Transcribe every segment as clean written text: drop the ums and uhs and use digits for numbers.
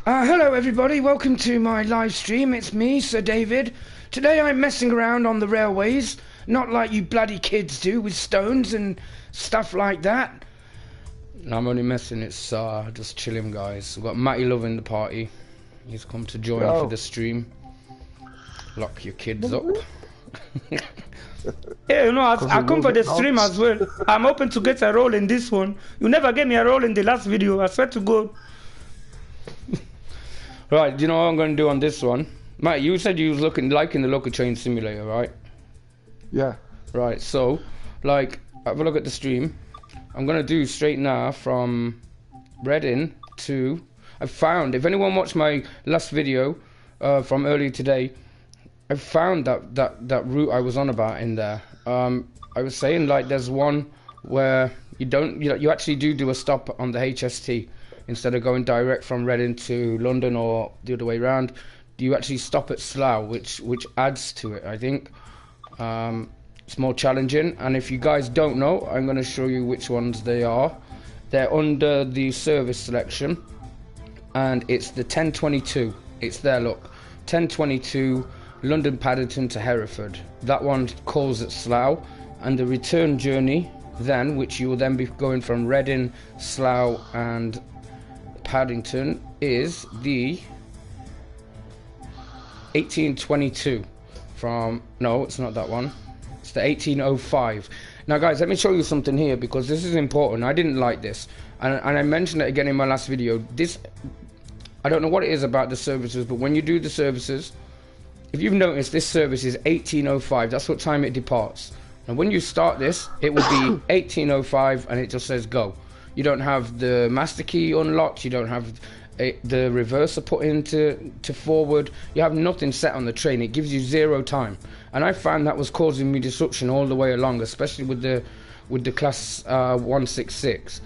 Hello everybody, welcome to my live stream. It's me, Sir David. Today I'm messing around on the railways, not like you bloody kids do with stones and stuff like that. I'm only messing, it's just chilling guys. We've got Matty Love in the party. He's come to join for the stream. Lock your kids up. Yeah, you know, I come for the stream as well. I'm hoping to get a role in this one. You never gave me a role in the last video, I swear to God. Right, do you know what I'm going to do on this one? Matt, you said you was liking the local train simulator, right? Yeah. Right, so, like, have a look at the stream. I'm going to do straight now from Reading to... I found, if anyone watched my last video from earlier today, I found that route I was on about in there. I was saying, like, there's one where you actually do a stop on the HST. Instead of going direct from Reading to London or the other way around, you actually stop at Slough, which adds to it, I think. It's more challenging, and if you guys don't know, I'm going to show you which ones they are. They're under the service selection, and it's the 1022. It's there, look. 1022, London Paddington to Hereford. That one calls at Slough, and the return journey then, which you will then be going from Reading, Slough, and Paddington, is the 1822 from... No, it's not that one. It's the 1805. Now, guys, let me show you something here, because this is important. I didn't like this, and I mentioned it again in my last video. This... I don't know what it is about the services, but when you do the services, if you've noticed, this service is 1805. That's what time it departs. And when you start this, it will be 1805, and it just says go. You don't have the master key unlocked. You don't have the reverser put into forward. You have nothing set on the train. It gives you 0 time, and I found that was causing me disruption all the way along, especially with the class 166.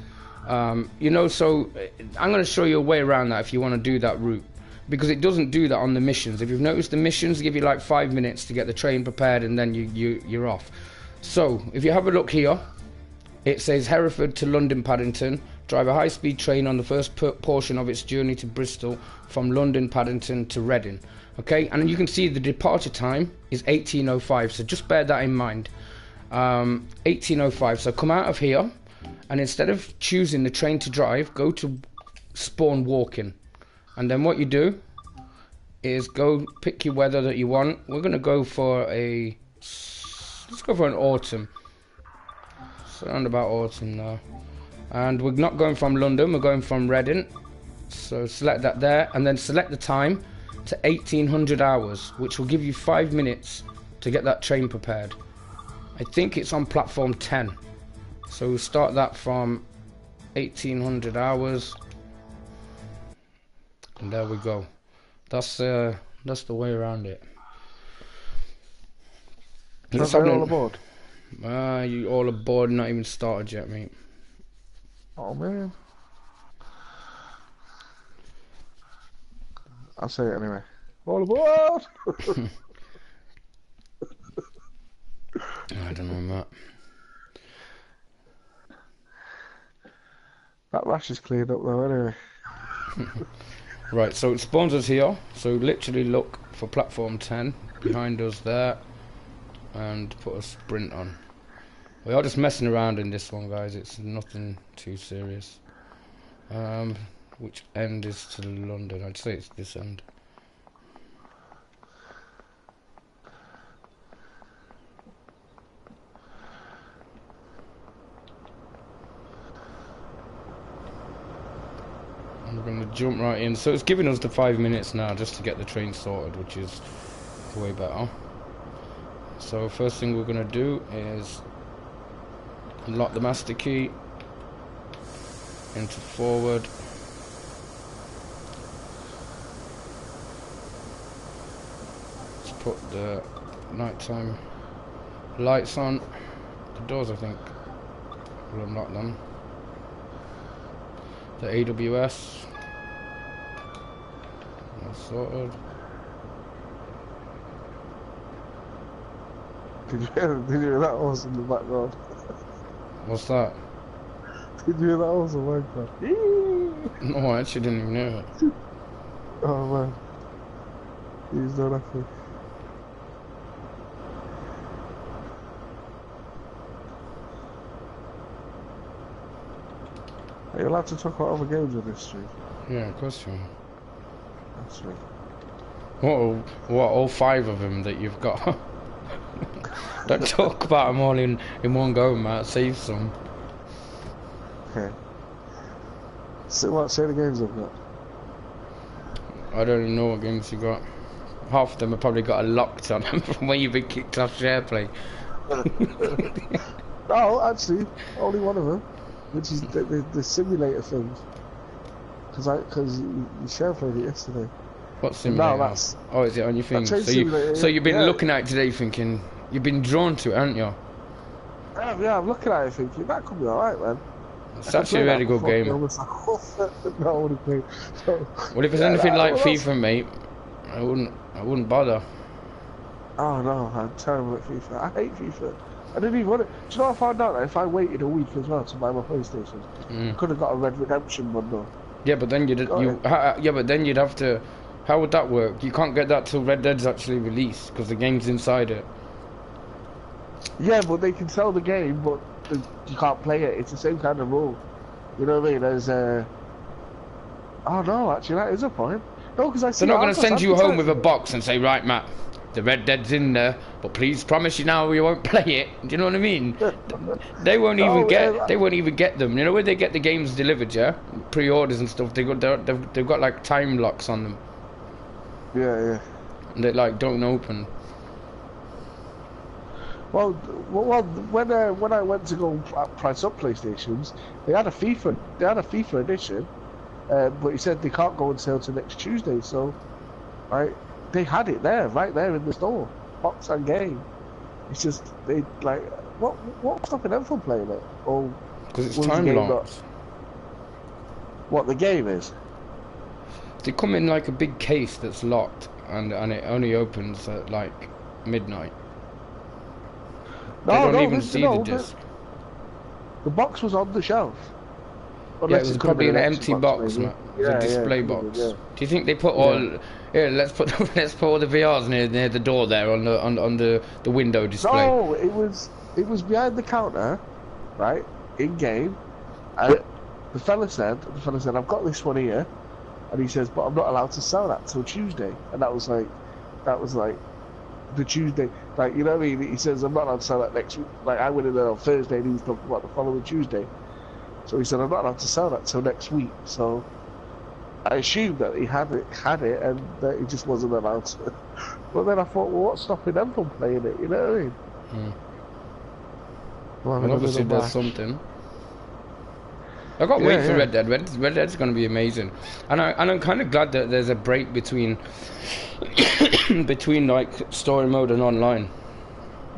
You know, so I'm going to show you a way around that if you want to do that route, because it doesn't do that on the missions. If you've noticed, the missions give you like 5 minutes to get the train prepared, and then you're off. So if you have a look here, it says Hereford to London Paddington. Drive a high-speed train on the first portion of its journey to Bristol from London Paddington to Reading. Okay, and you can see the departure time is 1805, so just bear that in mind. 1805, so come out of here, and instead of choosing the train to drive, go to spawn walking. And then what you do is go pick your weather that you want. We're going to go for let's go for an autumn. Around about autumn now, and we're not going from London, we're going from Reading, so select that there, and then select the time to 1800 hours, which will give you 5 minutes to get that train prepared. I think it's on platform 10, so we'll start that from 1800 hours, and there we go. That's the way around it. Let's have all aboard. You all aboard, not even started yet, mate. Oh man. I'll say it anyway. All aboard! I don't know, Matt. That rash is cleared up though, anyway. Right, so it spawns us here. So literally look for platform 10 behind us there, and put a sprint on. We are just messing around in this one, guys. It's nothing too serious. Which end is to London? I'd say it's this end. And we're going to jump right in. So it's giving us the 5 minutes now just to get the train sorted, which is way better. So first thing we're going to do is unlock the master key into forward. Let's put the nighttime lights on. The doors, I think, will unlock them. The AWS, that's sorted. Did you hear that horse in the background? What's that? Did you hear that horse in the background? No, I actually didn't even know that. Oh man, he's not happy. Are you allowed to talk about other games on this stream? Yeah, of course you are. That's right. What, all 5 of them that you've got? Don't talk about them all in one go, Matt. Save some. Okay. So what? Say the games I've got. I don't even know what games you got. Half of them have probably got a locked on them from when you've been kicked off SharePlay. No, actually, only one of them, which is the simulator things. Because you share played it yesterday. What simulator? No, that's. Oh, is it on your thing? Train So Simulator, you've been yeah. looking at it today, thinking you've been drawn to it, haven't you? Yeah, I'm looking at it thinking that could be alright, man. It's actually a very good game. I was like, no, I wouldn't play. So, Well, if it's anything like FIFA, mate, I wouldn't bother. Oh no, I'm terrible at FIFA. I hate FIFA. I didn't even want it. Do you know what I found out? That if I waited a week as well to buy my PlayStation, I could have got a Red Redemption bundle. Yeah, but then you'd have to. How would that work? You can't get that till Red Dead's actually released because the game's inside it. Yeah, but they can sell the game, but you can't play it. It's the same kind of rule. You know what I mean? There's oh no, actually that is a point. No, because I see. They're not going to send you home with a box and say, right, Matt, the Red Dead's in there, but please promise you now we won't play it. Do you know what I mean? They won't even get them. You know where they get the games delivered, yeah? Pre-orders and stuff. They've got like time locks on them. Yeah. And they like don't open. Well, when I went to go price up PlayStations, they had a FIFA edition, but he said they can't go on sale till next Tuesday. So, right, they had it there, right there in the store, box and game. It's just they like what's stopping them from playing it? Or because it's time locked. What the game is? They come in like a big case that's locked, and it only opens at like midnight. They don't even see the disc. The box was on the shelf. Yeah, it was probably an empty box, man. It was a display box. Do you think they put all? Here, let's put all the VRs near the door there on the window display. No, it was behind the counter, right, in game. And the fella said, I've got this one here, and he says, but I'm not allowed to sell that till Tuesday. And that was like the Tuesday, like, you know what I mean? He says I'm not allowed to sell that next week. Like, I went in there on Thursday and he was talking about the following Tuesday. So he said I'm not allowed to sell that till next week. So I assumed that he had it and that he just wasn't allowed to. But then I thought, well, what's stopping them from playing it? You know what I mean? Well, obviously there's something. I got to wait for Red Dead. Red Dead's going to be amazing, and I'm kind of glad that there's a break between like story mode and online.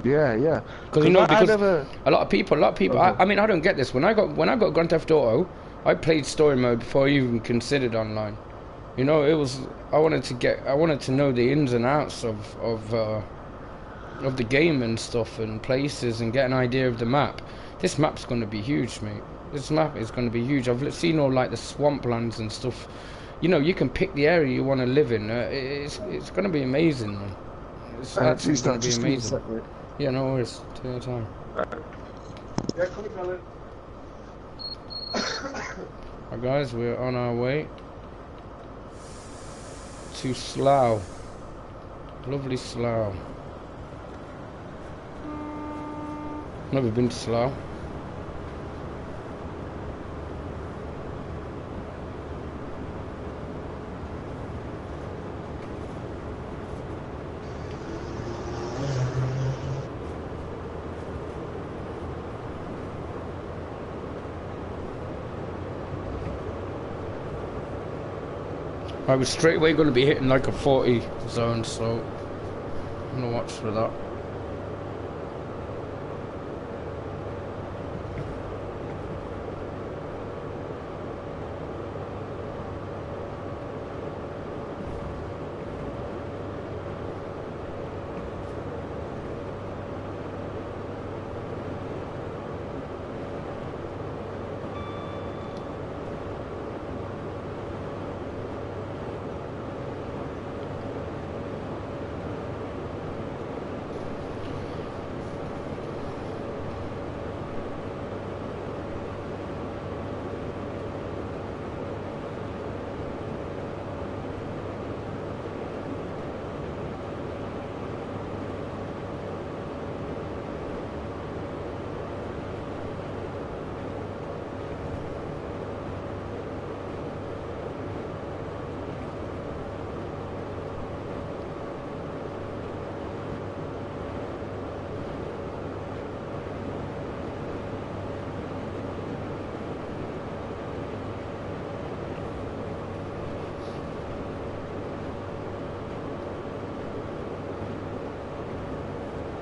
Yeah. Because a lot of people. Okay. I mean, I don't get this. When I got Grand Theft Auto, I played story mode before I even considered online. You know, I wanted to know the ins and outs of the game and stuff and places and get an idea of the map. This map's going to be huge, mate. This map is going to be huge. I've seen all like the swamplands and stuff. You know, you can pick the area you want to live in. It's going to be amazing, man. It's actually going to be amazing. Yeah, no worries. Take your time. Yeah, come on, Colin. Alright, guys, we're on our way to Slough. Lovely Slough. Never been to Slough. I was straight away going to be hitting like a 40 zone, so I'm going to watch for that.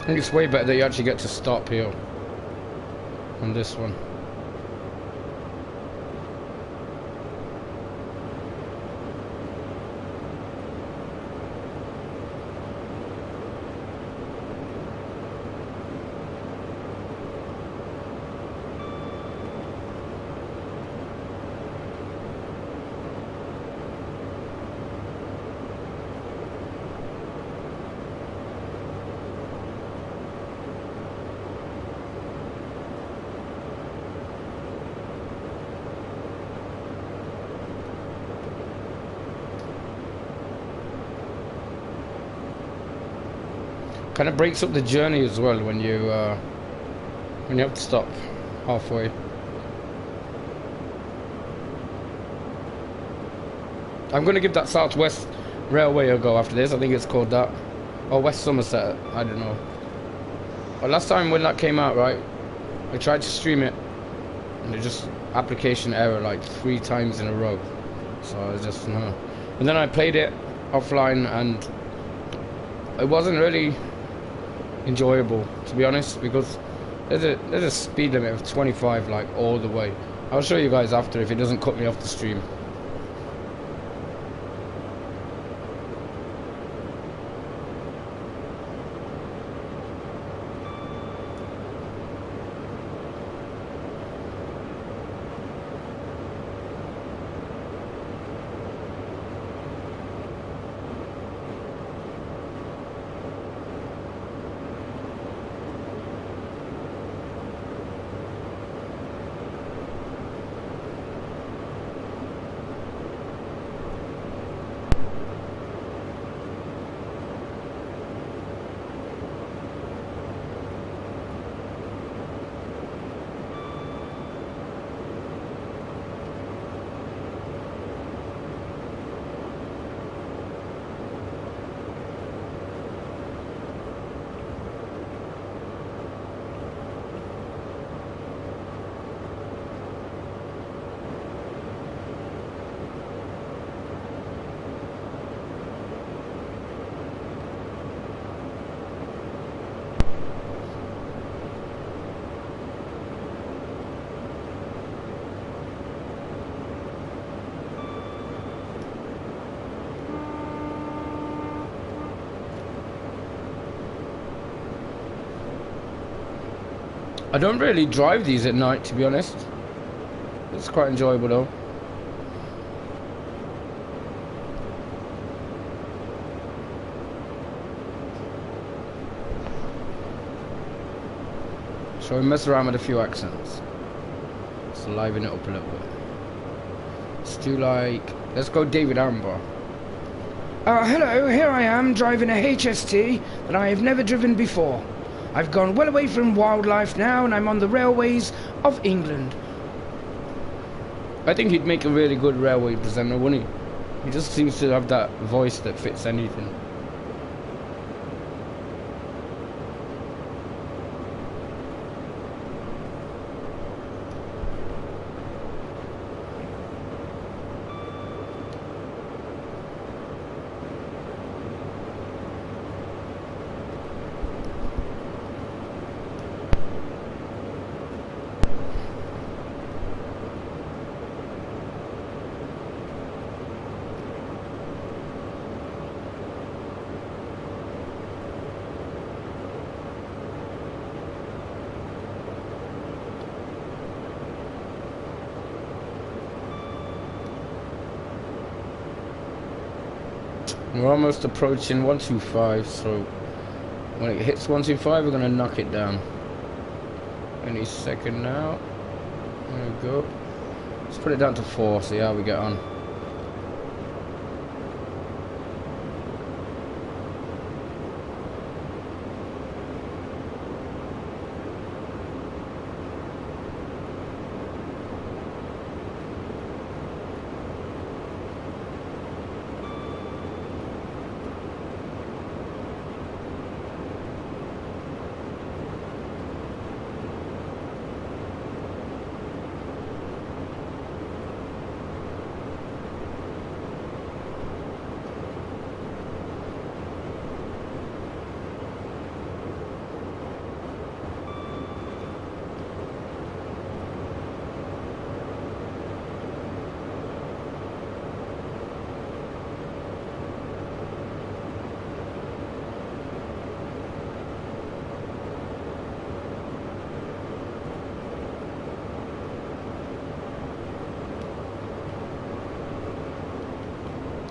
think it's way better that you actually get to stop here on this one. Kind of breaks up the journey as well when you have to stop halfway. I'm going to give that Southwest Railway a go after this. I think it's called that, or West Somerset. I don't know. But last time when that came out, right, I tried to stream it, and it just application error like 3 times in a row. So I was just no. And then I played it offline, and it wasn't really enjoyable, to be honest, because there's a speed limit of 25 like all the way. I'll show you guys after if it doesn't cut me off the stream. I don't really drive these at night, to be honest. It's quite enjoyable though. So we mess around with a few accents. Let's liven it up a little bit. Let's do like, let's go David Amber. Hello, here I am driving a HST that I have never driven before. I've gone well away from wildlife now and I'm on the railways of England. I think he'd make a really good railway presenter, wouldn't he? He just seems to have that voice that fits anything. We're almost approaching 125, so when it hits 125 we're gonna knock it down. Any second now. There we go. Let's put it down to 4, see how we get on.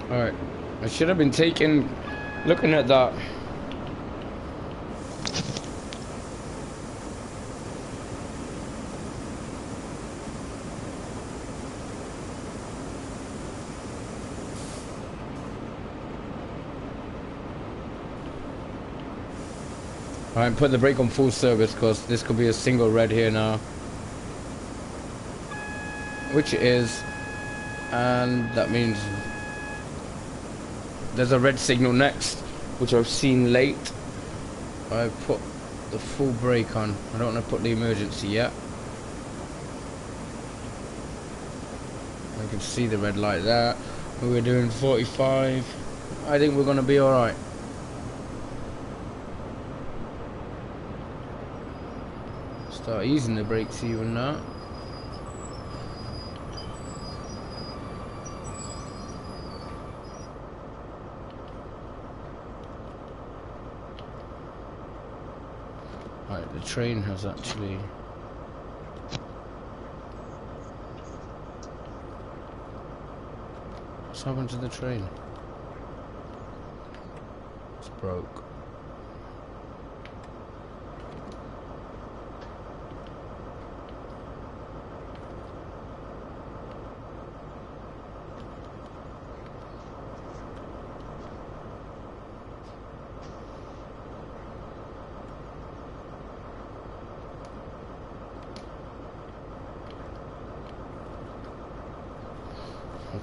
Alright. I should have been looking at that. Alright, put the brake on full service because this could be a single red here now. Which it is. And that means there's a red signal next, which I've seen late. I put the full brake on. I don't want to put the emergency yet. I can see the red light there. We're doing 45. I think we're going to be alright. Start easing the brakes even now. Right, the train has actually... What's happened to the train? It's broke.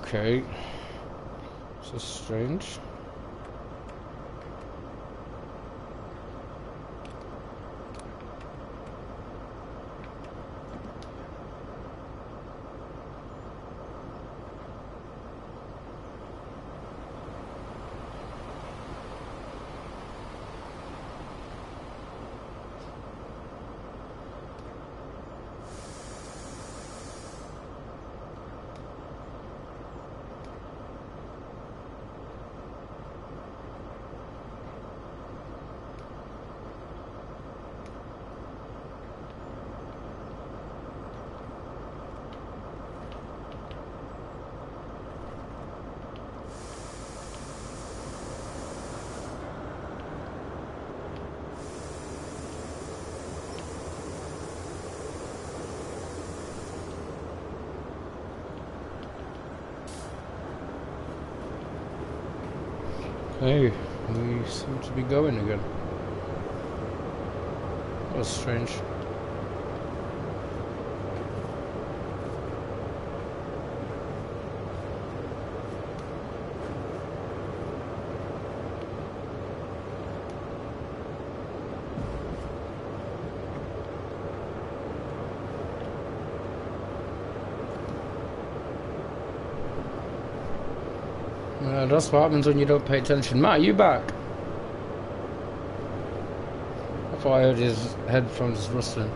Okay, this is strange. Hey, we seem to be going again. That was strange. That's what happens when you don't pay attention. Matt, you back? I thought I heard his headphones rustling.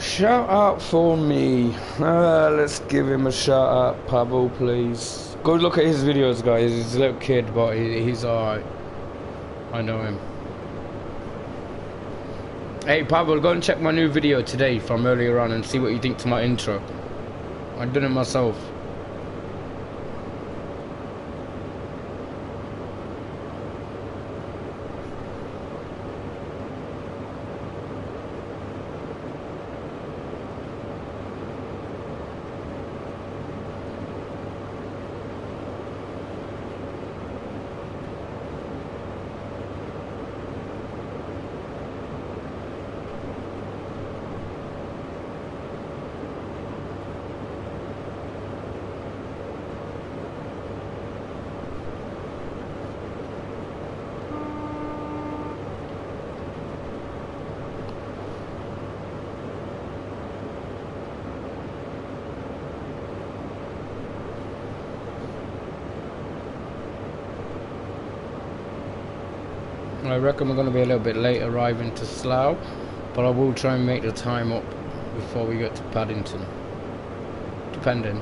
Shout out for me. Let's give him a shout out, Pavel, please. Go look at his videos, guys. He's a little kid, but he's alright. I know him. Hey, Pavel, go and check my new video today from earlier on and see what you think to my intro. I done it myself. I reckon we're going to be a little bit late arriving to Slough, but I will try and make the time up before we get to Paddington, depending.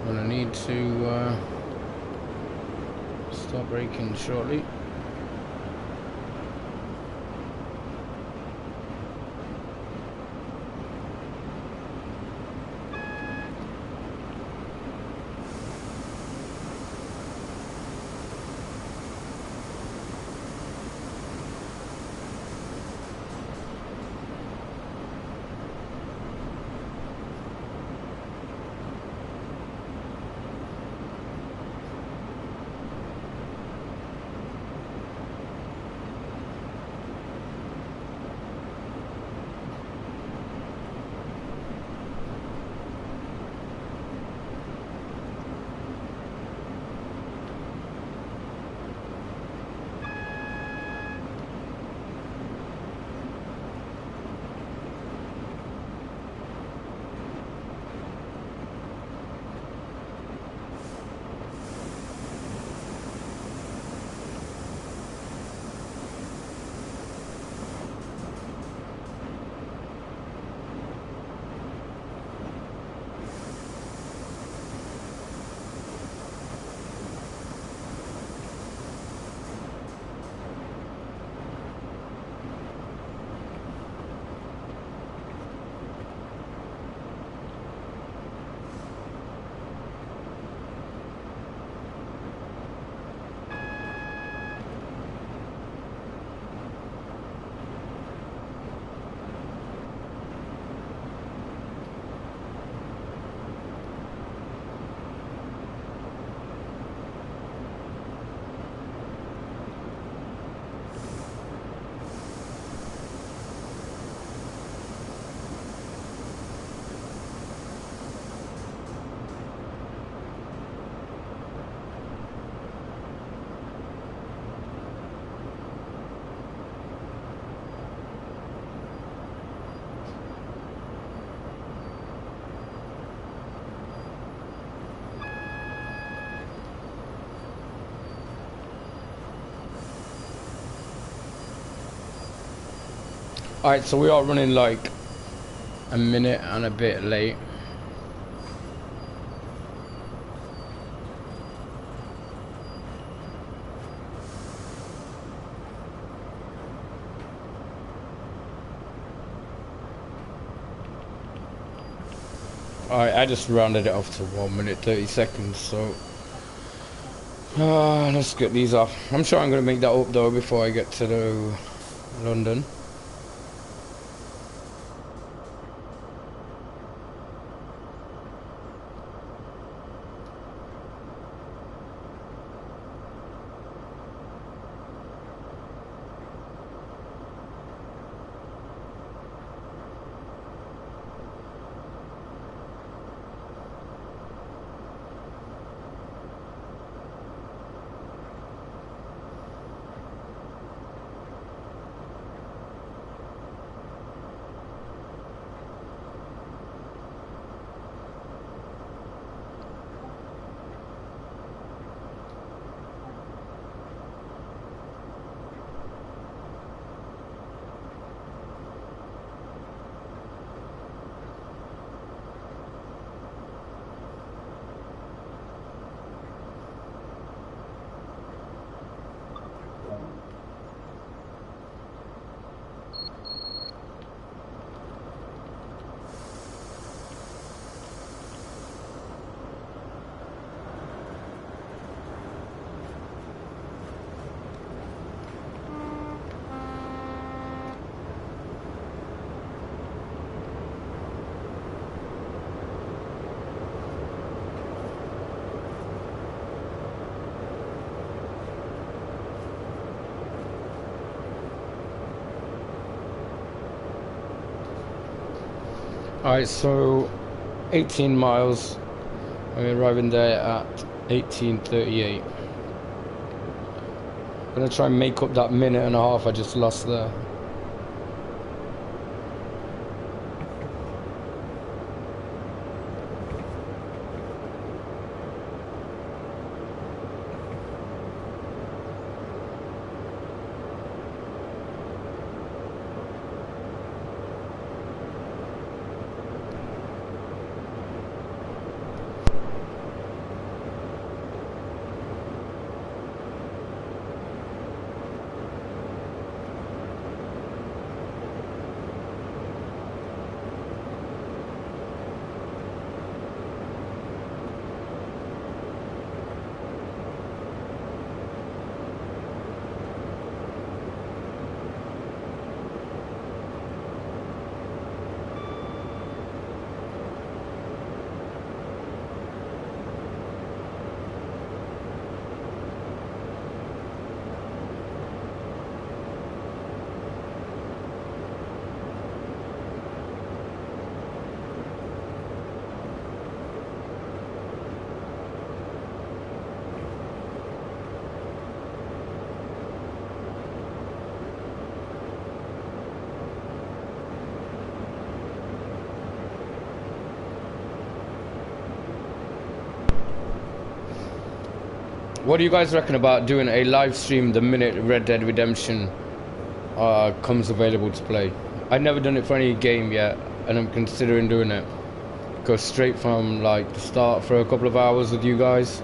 I'm gonna need to stop braking shortly. Alright, so we are running like a minute and a bit late. Alright, I just rounded it off to 1 minute 30 seconds, so let's get these off. I'm sure I'm going to make that up though before I get to London. Alright, so 18 miles. I'm arriving there at 18:38. I'm gonna try and make up that minute and a half I just lost there. What do you guys reckon about doing a live stream the minute Red Dead Redemption comes available to play? I've never done it for any game yet, and I'm considering doing it. Go straight from like the start for a couple of hours with you guys.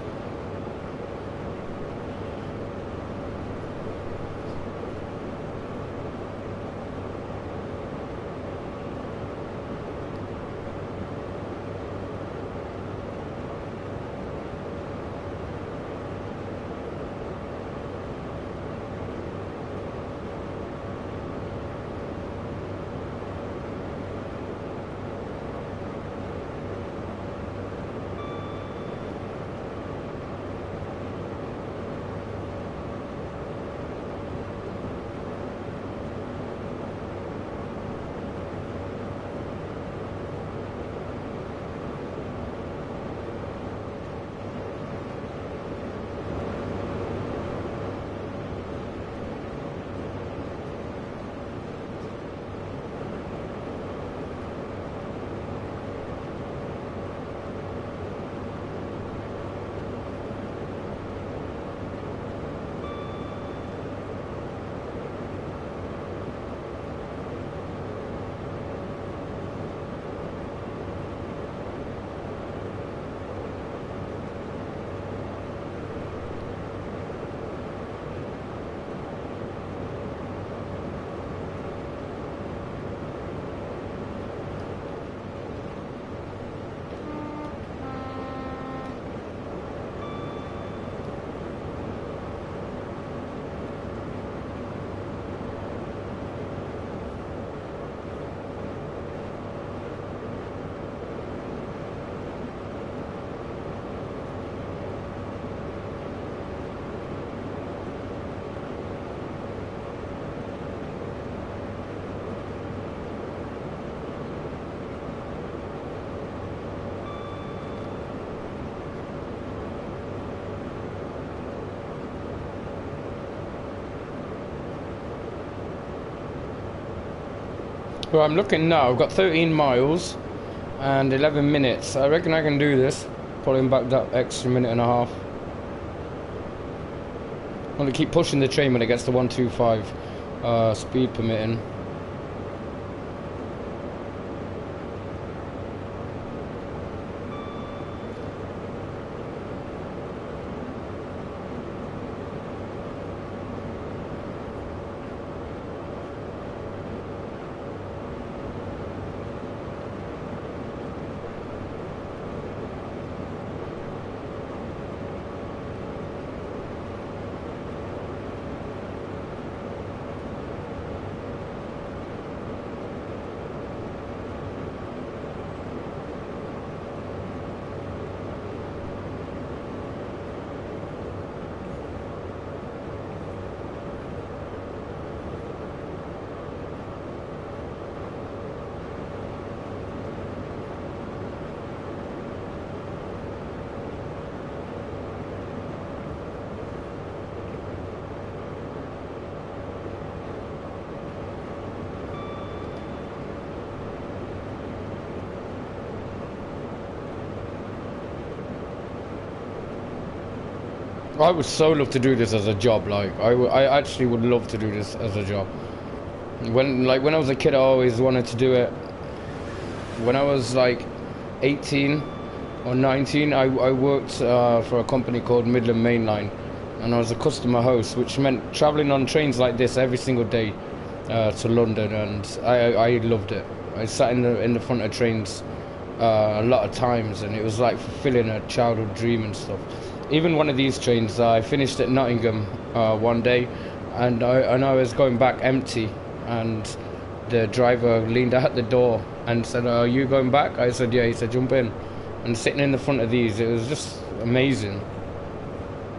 Well, I'm looking now. I've got 13 miles and 11 minutes. I reckon I can do this. Pulling back that extra minute and a half. I'm going to keep pushing the train when it gets to 125, speed permitting. I would so love to do this as a job. Like I actually would love to do this as a job. When I was a kid, I always wanted to do it. When I was like 18 or 19, I worked for a company called Midland Mainline, and I was a customer host, which meant traveling on trains like this every single day to London, and I loved it. I sat in the front of trains a lot of times, and it was like fulfilling a childhood dream and stuff. Even one of these trains, I finished at Nottingham one day, and I was going back empty, and the driver leaned out the door and said, "Are you going back?" I said, "Yeah." He said, "Jump in." And sitting in the front of these, it was just amazing.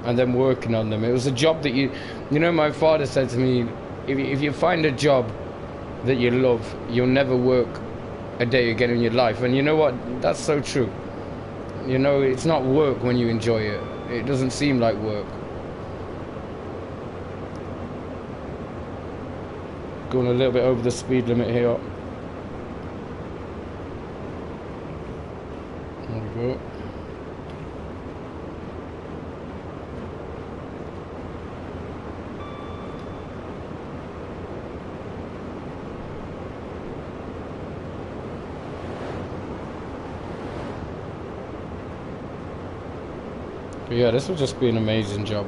And then working on them, it was a job that you know. My father said to me, if you find a job that you love, you'll never work a day again in your life. And you know what? That's so true. You know, it's not work when you enjoy it. It doesn't seem like work. Going a little bit over the speed limit here. There we go. But yeah, this will just be an amazing job.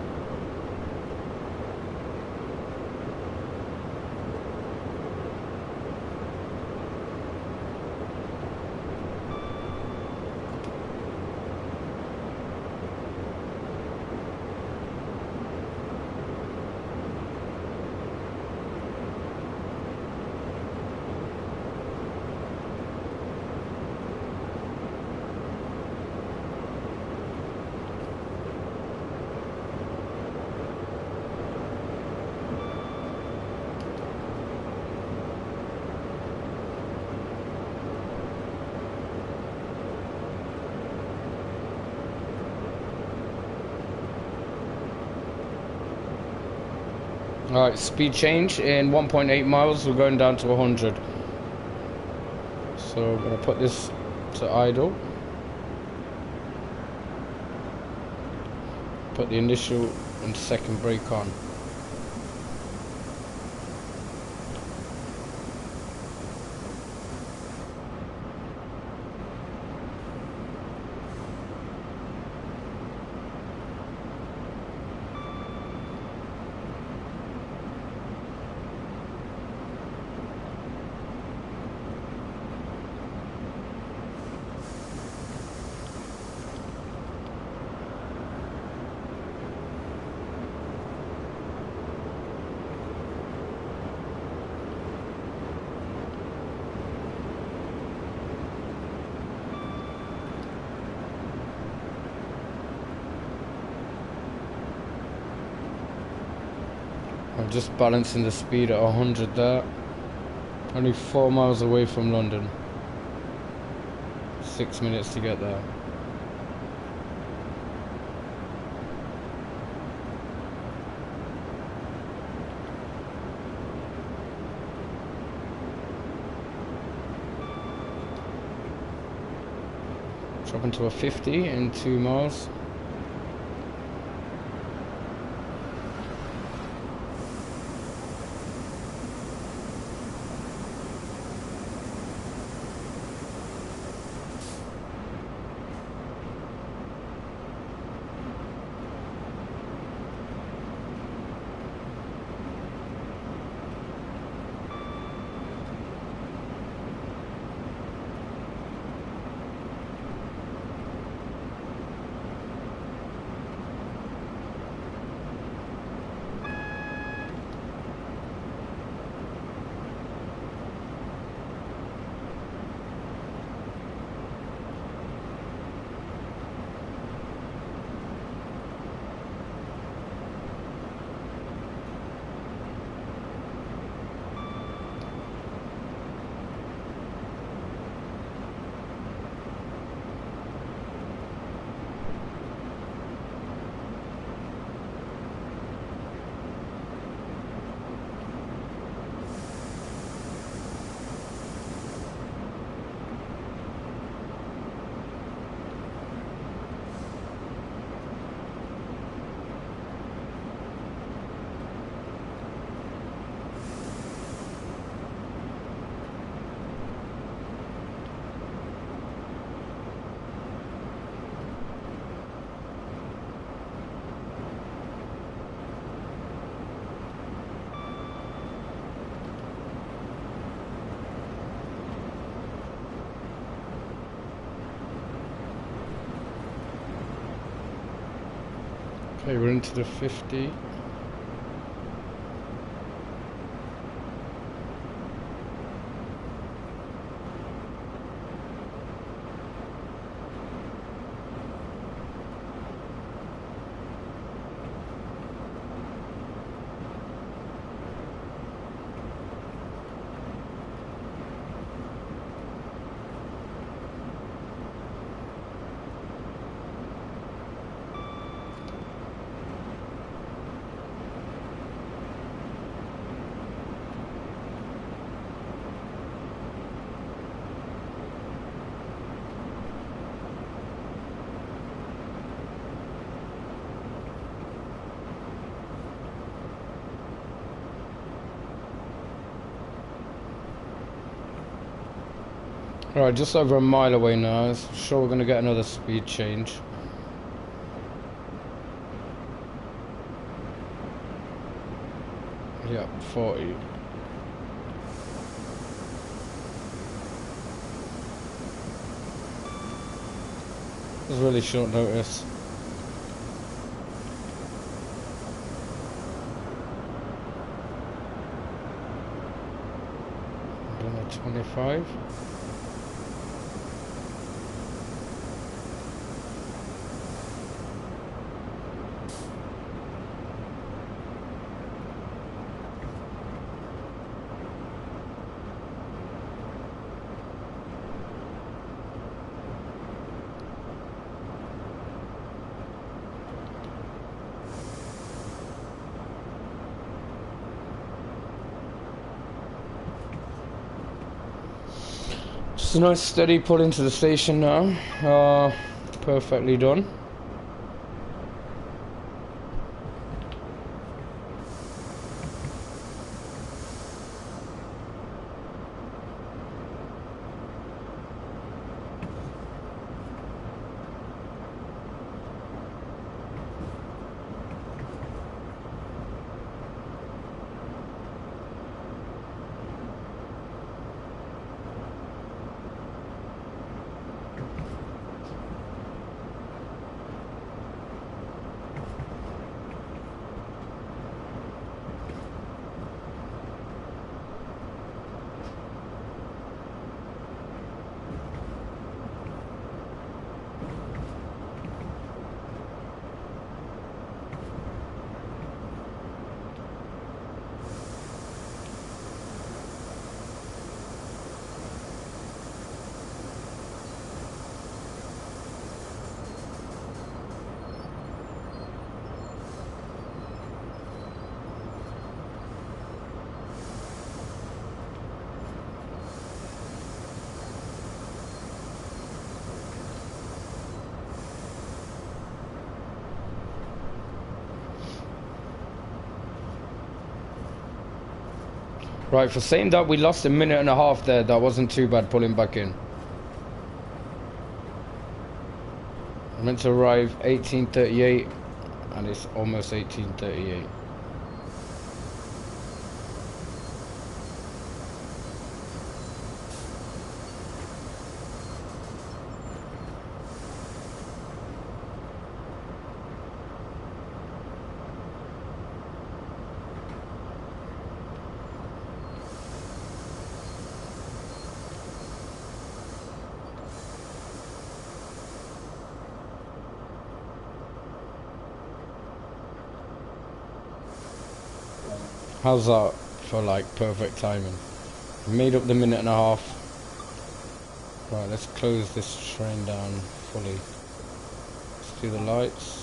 Alright, speed change in 1.8 miles, we're going down to 100. So I'm going to put this to idle. Put the initial and second brake on. I'm just balancing the speed at 100 there. Only 4 miles away from London. 6 minutes to get there. Dropping to a 50 in 2 miles. Okay, we're into the 50. Alright, just over a mile away now. I'm sure we're going to get another speed change. Yeah, 40. It's really short notice. Done at 25. Just a nice steady pull into the station now. Perfectly done. Right, for saying that we lost a minute and a half there, that wasn't too bad pulling back in. I meant to arrive 18:38 and it's almost 18:38. How's that for like perfect timing? Made up the minute and a half. Right, let's close this train down fully. Let's do the lights.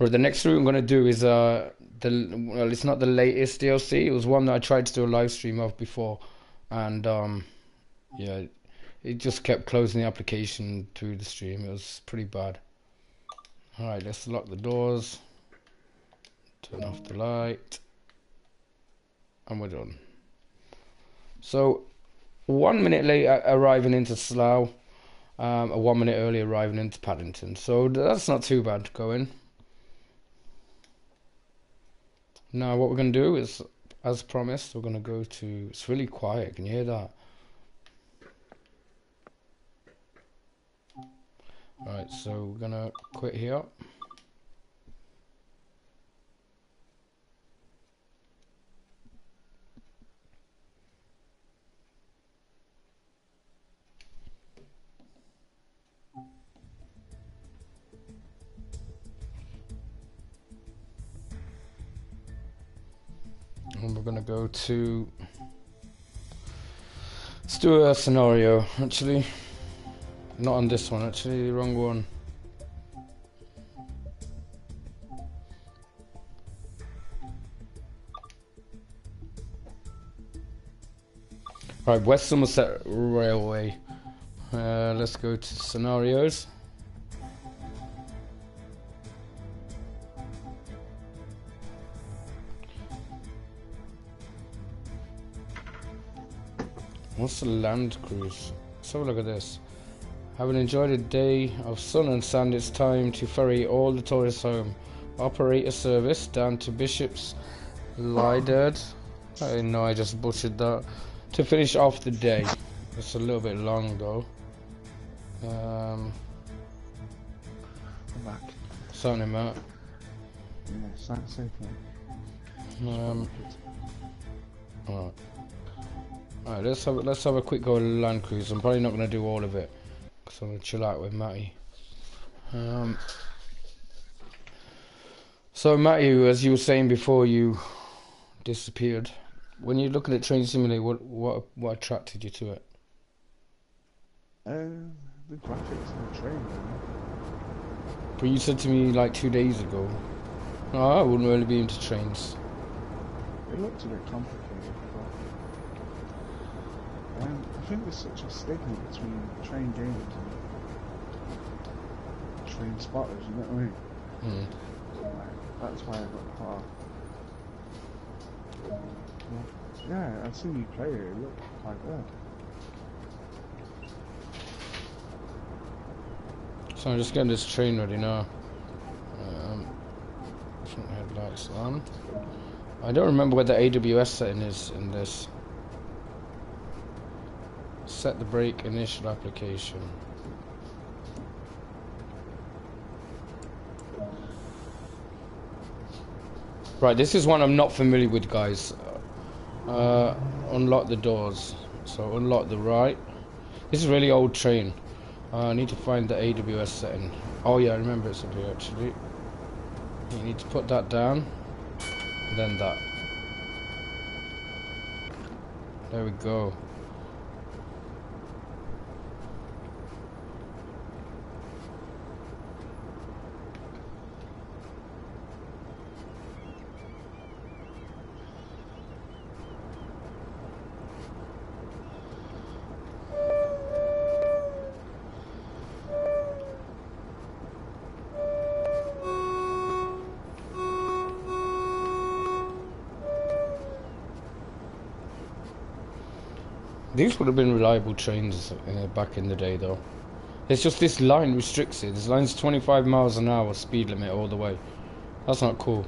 Right, the next route I'm going to do is well, it's not the latest DLC. It was one that I tried to do a live stream of before, and yeah, it just kept closing the application through the stream. It was pretty bad. All right, let's lock the doors, turn off the light, and we're done. So 1 minute later arriving into Slough, 1 minute earlier arriving into Paddington. So that's not too bad going. Now what we're going to do is, as promised, we're going to go to... It's really quiet, can you hear that? Alright, so we're going to quit here. And we're going to go to... Let's do a scenario, actually. Not on this one, actually, the wrong one. Right, West Somerset Railway. Let's go to scenarios. What's the land cruise? Let's have a look at this. Having enjoyed a day of sun and sand, it's time to ferry all the tourists home. Operator service down to Bishop's Lydeard. I know I just butchered that. To finish off the day. It's a little bit long though. I'm back. Sorry, Matt. Yeah, sounds safe, mate. Alright. Alright, let's have a quick go at land cruise. I'm probably not going to do all of it because I'm going to chill out with Matty. So Matty, as you were saying before you disappeared, when you're looking at Train Simulator, what attracted you to it? The graphics of the train, man. But you said to me like 2 days ago, oh, I wouldn't really be into trains. It looked a bit complicated, but I think there's such a stigma between train games and train spotters, you know what I mean? Mm. So, like, that's why I got caught. Yeah, I've seen you play it, it looked quite good. So I'm just getting this train ready now. Front headlights on. I don't remember what the AWS setting is in this. Set the brake initial application. Right, this is one I'm not familiar with, guys. Unlock the doors. So unlock the right. This is a really old train. I need to find the AWS setting. Oh yeah, I remember it's up here actually. You need to put that down, and then that. There we go. These would have been reliable trains back in the day though. It's just this line restricts it. This line's 25 miles an hour speed limit all the way. That's not cool.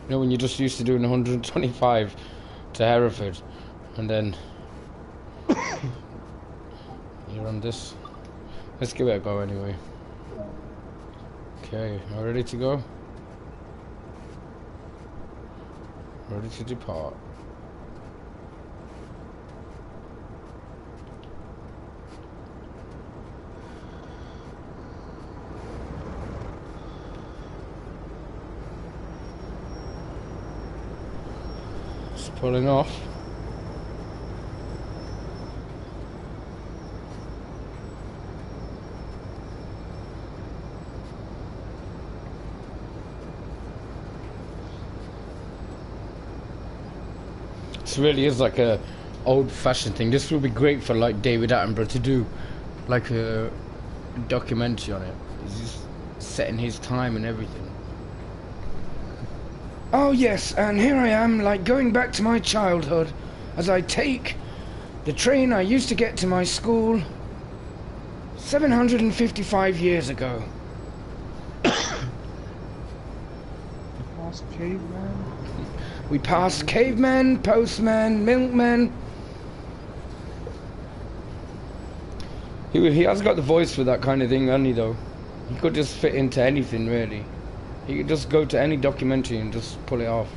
You know, when you're just used to doing 125 to Hereford and then you're on this. Let's give it a go anyway. Okay, are we ready to go? Ready to depart. Pulling off. This really is like a old-fashioned thing. This would be great for like David Attenborough to do like a documentary on it. He's just setting his time and everything. Oh yes, and here I am, like going back to my childhood, as I take the train I used to get to my school 755 years ago. Past caveman. We passed cavemen, postmen, milkmen. He has got the voice for that kind of thing, hasn't he, though? He could just fit into anything, really. He could just go to any documentary and just pull it off.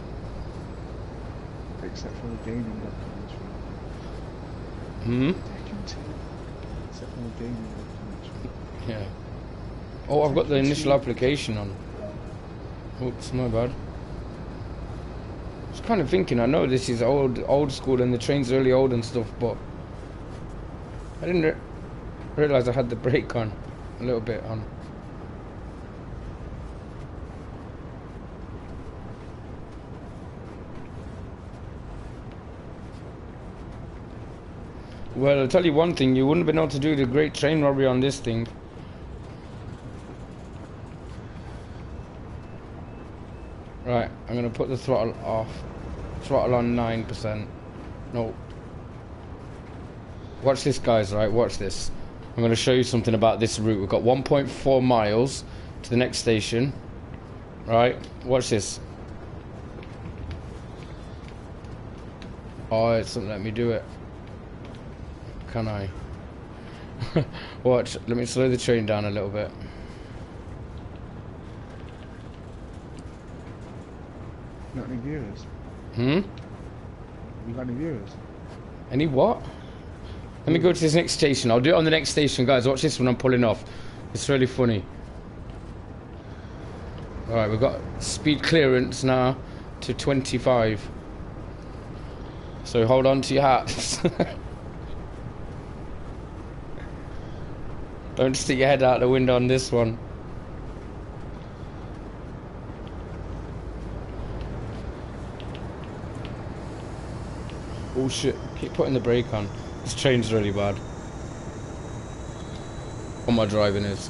Except for the gaming documentary. Except for the gaming documentary. Yeah. Oh, I've got the initial application on. Oops, my bad. I was kind of thinking, I know this is old school and the train's really old and stuff, but I didn't realise I had the brake on. A little bit on. Well, I'll tell you one thing, you wouldn't have been able to do the great train robbery on this thing. Right, I'm going to put the throttle off. Throttle on 9%. No. Watch this, guys, right? Watch this. I'm going to show you something about this route. We've got 1.4 miles to the next station. Right? Watch this. Oh, it doesn't let me do it. Can I? Watch. Let me slow the train down a little bit. You got any viewers? Hmm? You got any viewers? Any what? Let me go to this next station. I'll do it on the next station, guys. Watch this when I'm pulling off. It's really funny. Alright, we've got speed clearance now to 25. So hold on to your hats. Don't stick your head out the window on this one. Oh shit, keep putting the brake on. This train's really bad. All my driving is.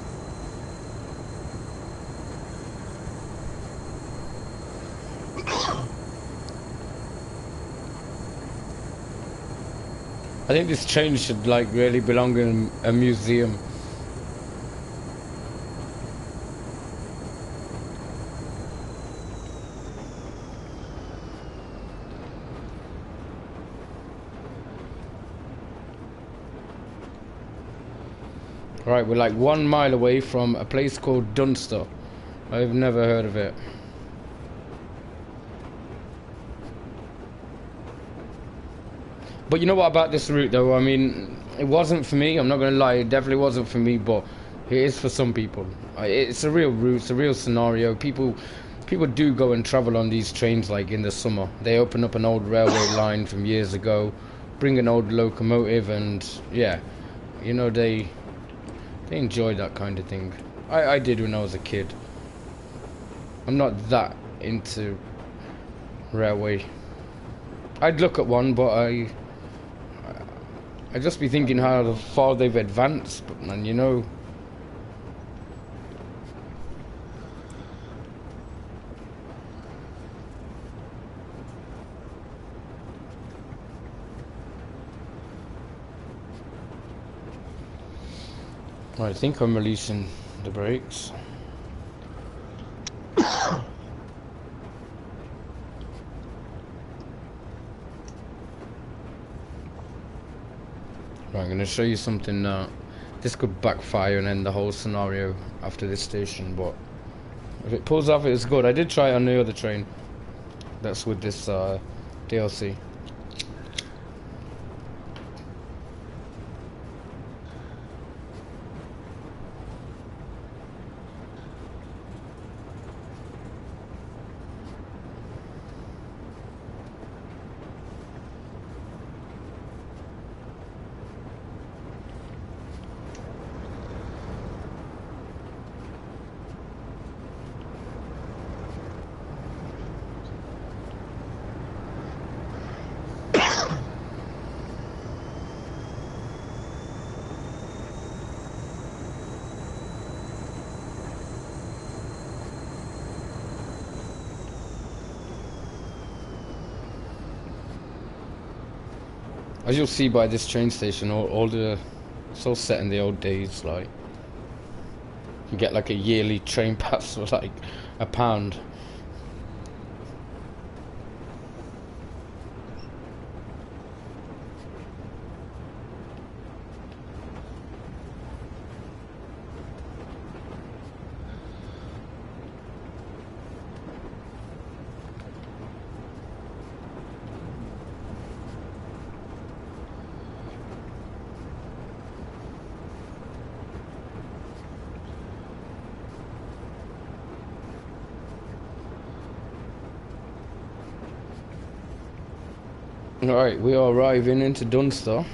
I think this train should like really belong in a museum. Right, we're like 1 mile away from a place called Dunster. I've never heard of it. But you know what about this route though? I mean, it wasn't for me, I'm not going to lie, it definitely wasn't for me, but it is for some people. It's a real route, it's a real scenario. People do go and travel on these trains like in the summer. They open up an old railway line from years ago, bring an old locomotive and yeah, you know, they enjoy that kind of thing. I did when I was a kid. I'm not that into railway. I'd look at one, but I'd just be thinking how far they've advanced, but man, you know. I think I'm releasing the brakes. Right, I'm going to show you something now. This could backfire and end the whole scenario after this station, but if it pulls off, it's good. I did try it on the other train. That's with this DLC. As you'll see by this train station, all the it's all set in the old days. Like you get like a yearly train pass for like £1. Alright, we are arriving into Dunster.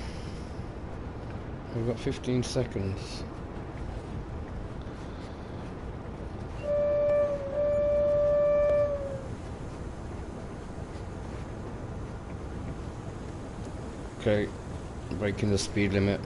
We've got 15 seconds. Okay, breaking the speed limit.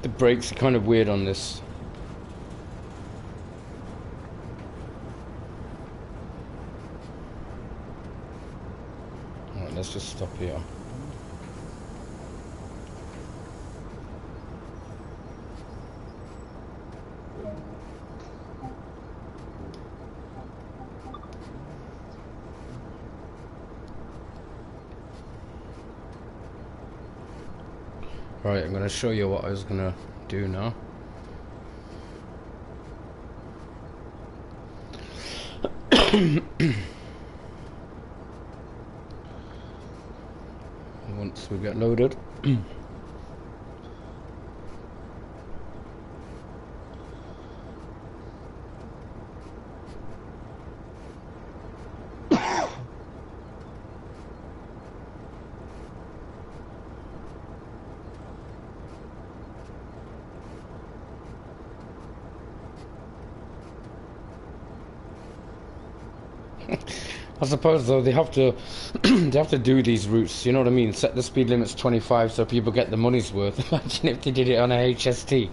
The brakes are kind of weird on this. Alright, let's just stop here. Right, I'm going to show you what I was going to do now. Once we get loaded. I suppose though they have to they have to do these routes, you know what I mean? Set the speed limits 25 so people get the money's worth. Imagine if they did it on a HST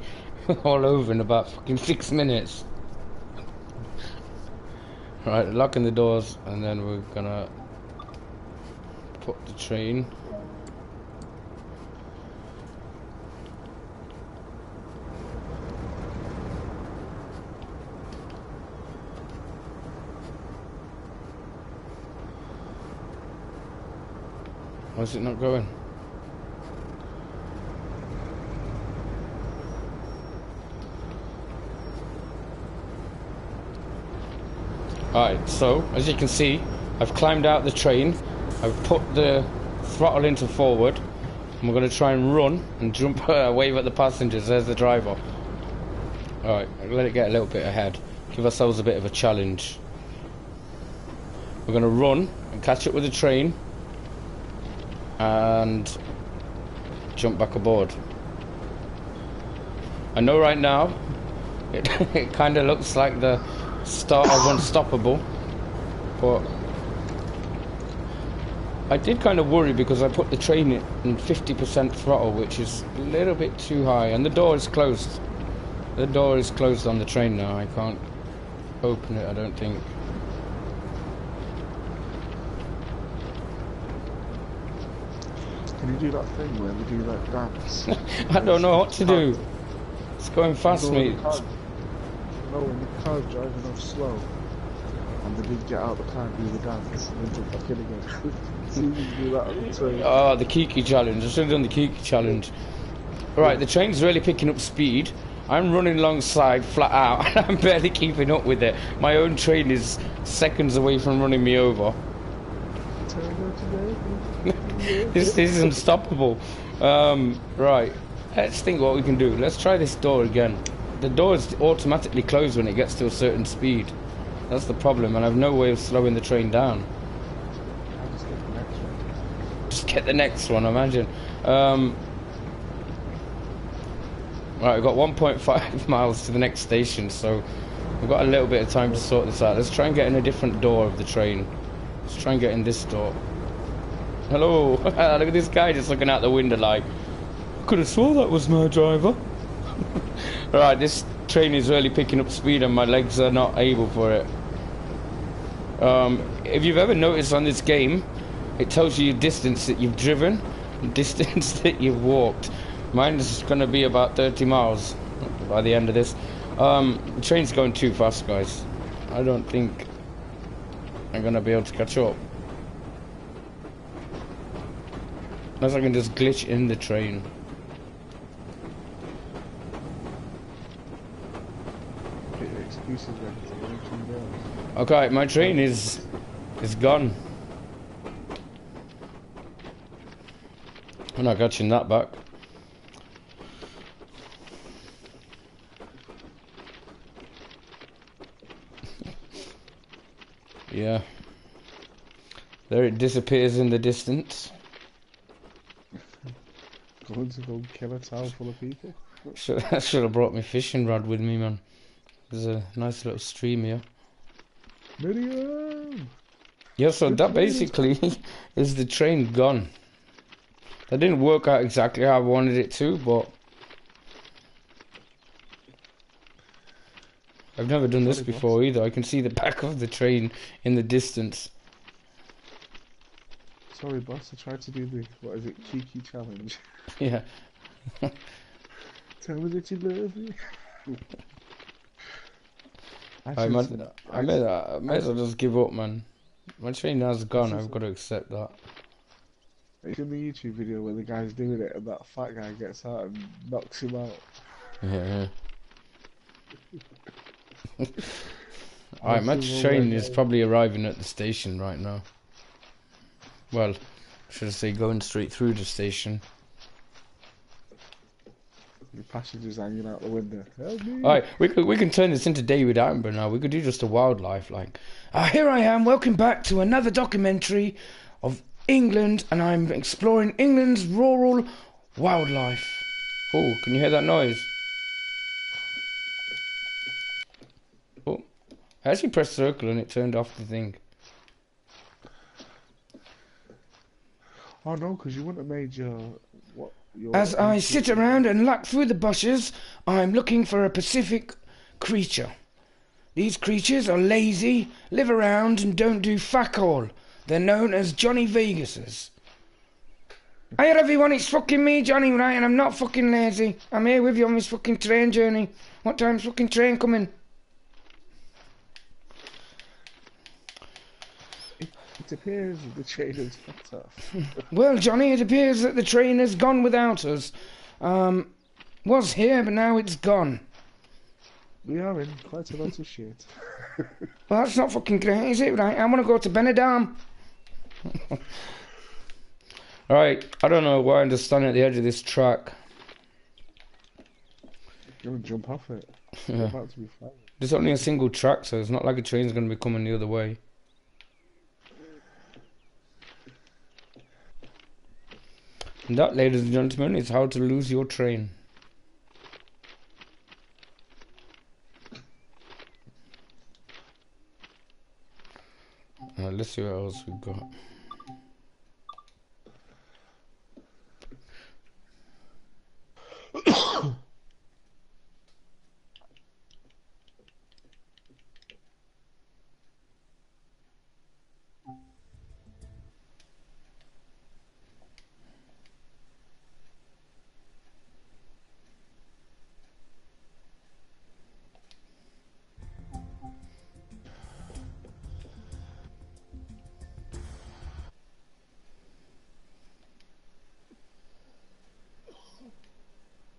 all over in about fucking 6 minutes. Right, locking the doors and then we're gonna put the train. Why is it not going? Alright, so as you can see, I've climbed out the train, I've put the throttle into forward, and we're going to try and run and jump, wave at the passengers. There's the driver. Alright, let it get a little bit ahead. Give ourselves a bit of a challenge. We're going to run and catch up with the train and jump back aboard. I know right now it kind of looks like the start of Unstoppable, but I did kind of worry because I put the train in 50% throttle, which is a little bit too high, and the door is closed. The door is closed on the train now. I can't open it, I don't think. Can you do that thing where we do that dance? I don't know what to do. It's going fast, mate. No, when the car's driving off slow and they did get out, they can't do the dance and then jump back in again. See if you can do that on the train. Oh, the Kiki challenge. I should have done the Kiki challenge. Right, the train's really picking up speed. I'm running alongside flat out and I'm barely keeping up with it. My own train is seconds away from running me over. This is unstoppable. Right, let's think what we can do. Let's try this door again. The door is automatically closed when it gets to a certain speed. That's the problem, and I've no way of slowing the train down. I'll just get the next one. Just get the next one, imagine. Right, we've got 1.5 miles to the next station, so we've got a little bit of time to sort this out. Let's try and get in a different door of the train. Let's try and get in this door. Hello! Look at this guy just looking out the window like, I could have swore that was my driver. Right, this train is really picking up speed and my legs are not able for it. If you've ever noticed on this game, it tells you distance that you've driven, distance that you've walked. Mine is going to be about 30 miles by the end of this. The train's going too fast, guys. I don't think I'm going to be able to catch up. Unless I can just glitch in the train. Okay, my train is gone. I'm not catching that back. Yeah. There it disappears in the distance. Going to go kill a town full of people? I should have brought my fishing rod with me, man. There's a nice little stream here. Miriam! Yeah, so that basically is the train gone. That didn't work out exactly how I wanted it to, but I've never done this before either. I can see the back of the train in the distance. Sorry, boss. I tried to do the, what is it, cheeky challenge. Yeah. Tell me that you love me. I may as well just give up, man. My train has gone. I've got to accept that. It's in the YouTube video where the guy's doing it and that fat guy gets out and knocks him out. Yeah. Alright, my train is probably arriving at the station right now. Well, should I say going straight through the station. The passengers hanging out the window. Help me. Alright, we can turn this into David Attenborough now. We could do just a wildlife, like. Here I am, welcome back to another documentary of England, and I'm exploring England's rural wildlife. Oh, can you hear that noise? Oh, I actually pressed circle and it turned off the thing. Oh no, because you wouldn't have made your... What? As I sit around and look through the bushes, I'm looking for a Pacific creature. These creatures are lazy, live around and don't do fuck all. They're known as Johnny Vegases. Hey everyone, it's fucking me, Johnny, right? And I'm not fucking lazy. I'm here with you on this fucking train journey. What time's fucking train coming? It appears that the train has fucked off. Well, Johnny, it appears that the train has gone without us. Was here, but now it's gone. We are in quite a lot of shit. Well, that's not fucking great, is it, right? I want to go to Benidorm. Alright, I don't know why I'm just standing at the edge of this track. You're gonna jump off it. Yeah. You're about to be flying. There's only a single track, so it's not like a train's going to be coming the other way. And that, ladies and gentlemen, is how to lose your train. Let's see what else we've got.